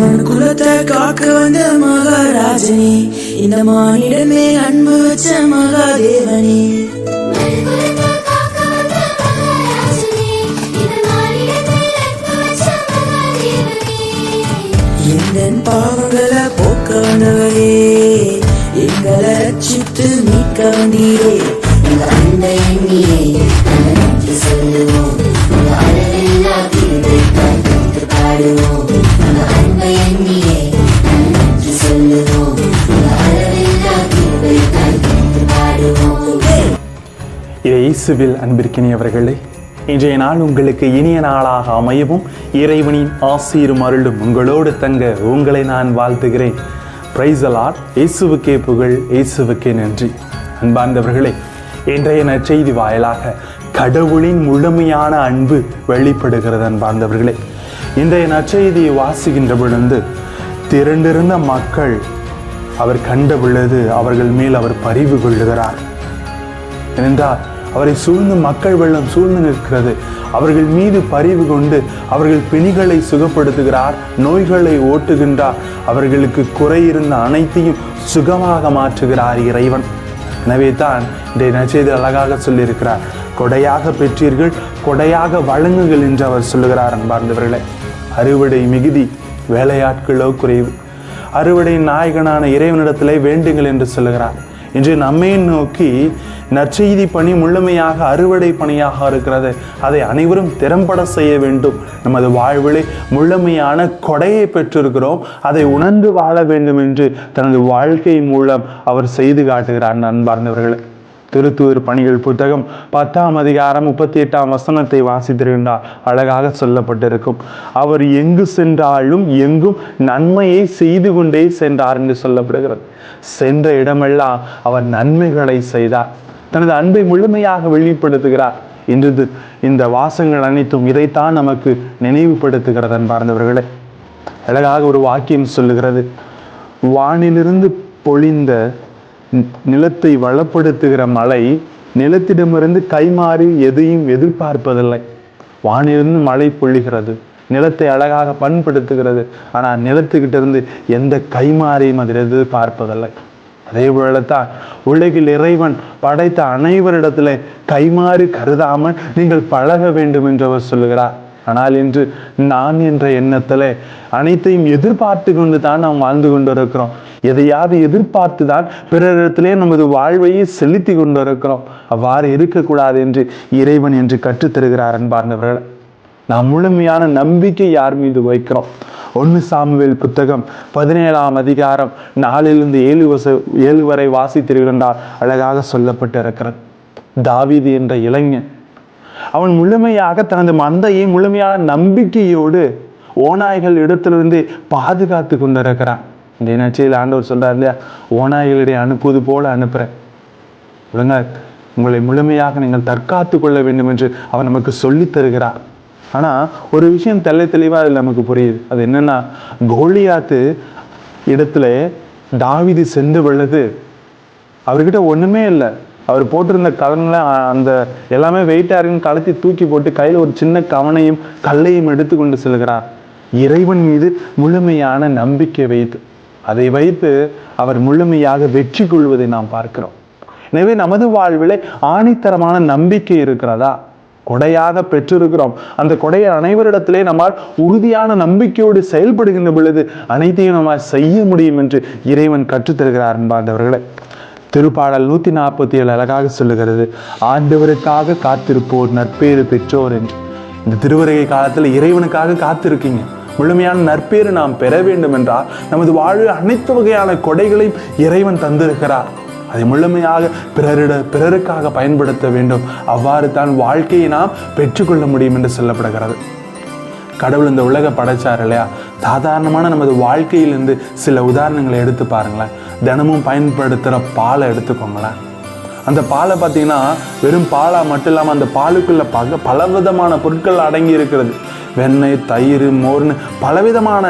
குலத்தை காக்க வந்த மகாராஜனே, இந்த மானிடமே அன்பு வச்ச மகாதேவனே. எங்கள் பாவங்களை போக்க வந்தவரே, எங்களை ரட்சித்து மீட்க வந்தீரே. இந்த அன்பை எண்ணியே நன்றி சொல்லுவோம், இந்த அளவில்லா கிருபை பார்த்து பாடுவோம். இந்த அன்பை எண்ணியே நன்றி சொல்லுவோம், இந்த அளவில்லா கிருபை பார்த்து பாடுவோம். இயேசுவில் அன்பிற்கினியவர்களே, இன்றைய நாள் உங்களுக்கு இனிய நாளாக அமையவும் இறைவனின் ஆசீரும் அருளும் உங்களோடு தங்க உங்களை நான் வாழ்த்துகிறேன். Praise the Lord. இயேசுவுக்கே புகழ், இயேசுவுக்கே நன்றி. அன்பார்ந்தவர்களே, இன்றைய நற்செய்தி வாயிலாக கடவுளின் முழுமையான அன்பு வெளிப்படுகிறது. அன்பார்ந்தவர்களே, இன்றைய நற்செய்தியை வாசிக்கின்ற பொழுது திரண்டிருந்த மக்கள் அவர் கண்ட பொழுது அவர்கள் மேல் அவர் பரிவு கொள்ளுகிறார். ஏனென்றால் அவரை சூழ்ந்து மக்கள் வெள்ளம் சூழ்ந்து நிற்கிறது. அவர்கள் மீது பரிவு கொண்டு அவர்கள் பிணிகளை சுகப்படுத்துகிறார், நோய்களை ஓட்டுகின்றார், அவர்களுக்கு குறையிருந்த அனைத்தையும் சுகமாக மாற்றுகிறார் இறைவன். எனவே தான் இந்த நற்செய்தி அழகாக சொல்லியிருக்கிறார், கொடையாக பெற்றீர்கள், கொடையாக வழங்குங்கள் என்று அவர் சொல்லுகிறார். அன்பார்ந்தவர்களே, அறுவடை மிகுதி, வேலையாட்களோ குறைவு. அறுவடை நாயகனான இறைவனிடத்திலே வேண்டுங்கள் என்று சொல்லுகிறார். இன்று நம்மை நோக்கி நற்செய்தி பணி முழுமையாக அறுவடை பணியாக இருக்கிறது. அதை அனைவரும் திறம்பட செய்ய வேண்டும். நமது வாழ்விலே முழுமையான கொடையை பெற்றிருக்கிறோம், அதை உணர்ந்து வாழ வேண்டும் என்று தனது வாழ்க்கை மூலம் அவர் செய்து காட்டுகிறார். அன்பார்ந்தவர்களே, திருத்தூதர் பணிகள் புத்தகம் 10ஆம் அதிகாரம் 38ஆம் வசனத்தை வாசித்திருந்தால் அழகாக சொல்லப்பட்டிருக்கும். அவர் எங்கு சென்றாலும் எங்கும் நன்மையை செய்து கொண்டே சென்றார் என்று சொல்லப்படுகிறது. சென்ற இடமெல்லாம் அவர் நன்மைகளை செய்தார், தனது அன்பை முழுமையாக வெளிப்படுத்துகிறார். இன்று இந்த வாசங்கள் அனைத்தும் இதைத்தான் நமக்கு நினைவுபடுத்துகிறது. அன்பார்ந்தவர்களே, அழகாக ஒரு வாக்கியம் சொல்லுகிறது, வானிலிருந்து பொழிந்த நிலத்தை வளப்படுத்துகிற மழை நிலத்திடமிருந்து கைமாறி எதையும் எதிர்பார்ப்பதில்லை. வானிலிருந்து மழை பொழிகிறது, நிலத்தை அழகாக பண்படுத்துகிறது, ஆனால் நிலத்துக்கிட்ட இருந்து எந்த கைமாறியும் அதில் எதிர்பார்ப்பதில்லை. அதே போலத்தான் உலகில் இறைவன் படைத்த அனைவரிடத்துல கைமாறி கருதாமல் நீங்கள் பழக வேண்டும் என்று அவர் சொல்லுகிறார். ஆனால் இன்று நான் என்ற எண்ணத்துல அனைத்தையும் எதிர்பார்த்து கொண்டு தான் நாம் வாழ்ந்து கொண்டிருக்கிறோம். எதையாவது எதிர்பார்த்து தான் பிறரிடத்திலே நமது வாழ்வையை செலுத்தி கொண்டிருக்கிறோம். அவ்வாறு இருக்கக்கூடாது என்று இறைவன் என்று கற்றுத்தருகிறார். அன்பார்ந்தவர்கள், நாம் முழுமையான நம்பிக்கை யார் மீது வைக்கிறோம்? 1 சாமுவேல் புத்தகம் 17ஆம் அதிகாரம் 4லிருந்து 7 வரை வாசித்திருக்கின்றார். அழகாக சொல்லப்பட்டிருக்கிறது. தாவீது என்ற இளைஞன், அவன் முழுமையாக தனது மந்தையை முழுமையான நம்பிக்கையோடு ஓநாய்கள் இடத்திலிருந்து பாதுகாத்து கொண்டிருக்கிறான். இந்த நற்செய்தியில் ஆண்டவர் சொல்றார் இல்லையா, ஓநாய்களிடையே அனுப்புவது போல அனுப்புறேன், ஒழுங்கா உங்களை முழுமையாக நீங்கள் தற்காத்து கொள்ள வேண்டும் என்று அவர் நமக்கு சொல்லி தருகிறார். ஆனா ஒரு விஷயம் தெளிவா அதில் நமக்கு புரியுது. அது என்னன்னா, கோலியாத்து இடத்துல தாவீது சென்று பொழுது அவர்கிட்ட ஒண்ணுமே இல்லை. அவர் போட்டிருந்த கலன்ல அந்த எல்லாமே வெயிட்டா இருக்குன்னு கலத்தி தூக்கி போட்டு கையில் ஒரு சின்ன கவனையும் கல்லையும் எடுத்து கொண்டு செல்கிறார். இறைவன் மீது முழுமையான நம்பிக்கை வைத்து அதை வைத்து அவர் முழுமையாக வெற்றி கொள்வதை நாம் பார்க்கிறோம். எனவே நமது வாழ்விலே ஆணித்தரமான நம்பிக்கை இருக்கிறதா? கொடையாக பெற்றிருக்கிறோம். அந்த கொடையை அனைவரிடத்திலே நம்மால் உறுதியான நம்பிக்கையோடு செயல்படுகின்ற பொழுது அனைத்தையும் நம்மால் செய்ய முடியும் என்று இறைவன் கற்றுத்தருகிறார். அன்பார்ந்தவர்களே, திருப்பாடல் 147 அழகாக சொல்லுகிறது, ஆண்டவருக்காக காத்திருப்போர் நற்பேறு பெற்றோர் என்று. இந்த திருவருகை காலத்தில் இறைவனுக்காக காத்திருக்கீங்க. முழுமையான நற்பேறு நாம் பெற வேண்டும் என்றால் நமது வாழ்வில் அனைத்து வகையான கொடைகளையும் இறைவன் தந்திருக்கிறார். அதை முழுமையாக பிறருக்காக பயன்படுத்த வேண்டும். அவ்வாறு தான் வாழ்க்கையை நாம் பெற்றுக்கொள்ள முடியும் என்று சொல்லப்படுகிறது. கடவுள் இந்த உலக படைச்சார் இல்லையா, சாதாரணமான நமது வாழ்க்கையிலிருந்து சில உதாரணங்களை எடுத்து பாருங்களேன். தினமும் பயன்படுத்துகிற பாலை எடுத்துக்கோங்களேன். அந்த பாலை பார்த்தீங்கன்னா வெறும் பாலா மட்டும் இல்லாமல் அந்த பாலுக்குள்ள பலவிதமான பொருட்கள் அடங்கி இருக்கிறது. வெண்ணெய், தயிர், மோர்னு பலவிதமான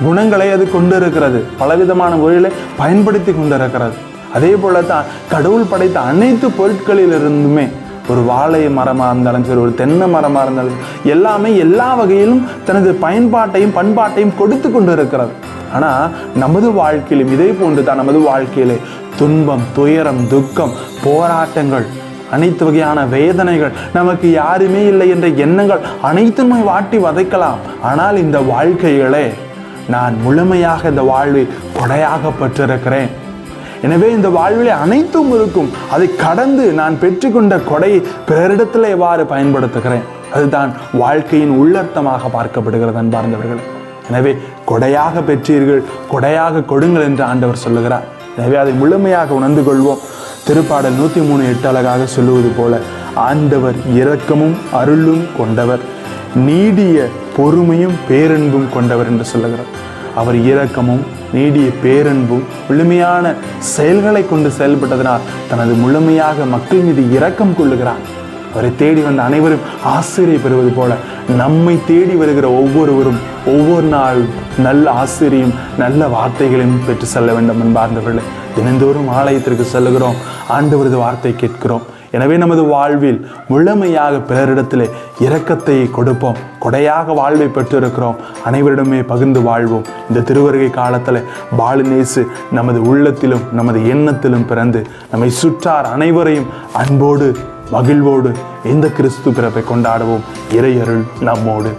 குணங்களை அது கொண்டு இருக்கிறது, பலவிதமான முறைகளை பயன்படுத்தி கொண்டிருக்கிறது. அதே போல தான் கடவுள் படைத்த அனைத்து பொருட்களிலிருந்துமே ஒரு வாழை மரமாக இருந்தாலும் சரி, ஒரு தென்னை மரமாக இருந்தாலும் எல்லாமே எல்லா வகையிலும் தனது பயன்பாட்டையும் பண்பாட்டையும் கொடுத்து கொண்டு இருக்கிறது. ஆனால் நமது வாழ்க்கையிலும் இதே போன்று தான் நமது வாழ்க்கையிலே துன்பம், துயரம், துக்கம், போராட்டங்கள், அனைத்து வகையான வேதனைகள், நமக்கு யாருமே இல்லை என்ற எண்ணங்கள் அனைத்துமே வாட்டி வதைக்கலாம். ஆனால் இந்த வாழ்க்கைகளே நான் முழுமையாக இந்த வாழ்வை கொடையாக பெற்றிருக்கிறேன். எனவே இந்த வாழ்விலே அனைத்தும் இருக்கும். அதை கடந்து நான் பெற்றுக்கொண்ட கொடையை பிறரிடத்தில் எவ்வாறு பயன்படுத்துகிறேன், அதுதான் வாழ்க்கையின் உள்ளர்த்தமாக பார்க்கப்படுகிறது அன்பார்ந்தவர்களே. எனவே கொடையாக பெற்றீர்கள், கொடையாக கொடுங்கள் என்று ஆண்டவர் சொல்லுகிறார். எனவே அதை முழுமையாக உணர்ந்து கொள்வோம். திருப்பாடல் 103:8 அழகாக சொல்லுவது போல, ஆண்டவர் இரக்கமும் அருளும் கொண்டவர், நீடிய பொறுமையும் பேரன்பும் கொண்டவர் என்று சொல்லுகிறார். அவர் இரக்கமும் நீடிய பேரன்பும் முழுமையான செயல்களை கொண்டு செயல்பட்டதனால் தனது முழுமையாக மக்கள் மீது இரக்கம் கொள்ளுகிறார். அவரை தேடி வந்த அனைவரும் ஆசிரியை பெறுவது போல நம்மை தேடி வருகிற ஒவ்வொருவரும் ஒவ்வொரு நாள் நல்ல ஆசிரியும் நல்ல வார்த்தைகளையும் பெற்று செல்ல வேண்டும் என்பார்ந்தவர்களே. தினந்தோறும் ஆலயத்திற்கு செல்லுகிறோம், ஆண்டவரது வார்த்தை கேட்கிறோம். எனவே நமது வாழ்வில் முழுமையாக பிறரிடத்திலே இரக்கத்தை கொடுப்போம். கொடையாக வாழ்வை பெற்றிருக்கிறோம், அனைவரிடமே பகிர்ந்து வாழ்வோம். இந்த திருவருகை காலத்தில் பாலுநேசு நமது உள்ளத்திலும் நமது எண்ணத்திலும் பிறந்து நம்மை சுற்றார் அனைவரையும் அன்போடு மகிழ்வோடு இந்த கிறிஸ்து பிறப்பை கொண்டாடுவோம். இறையருள் நம்மோடு.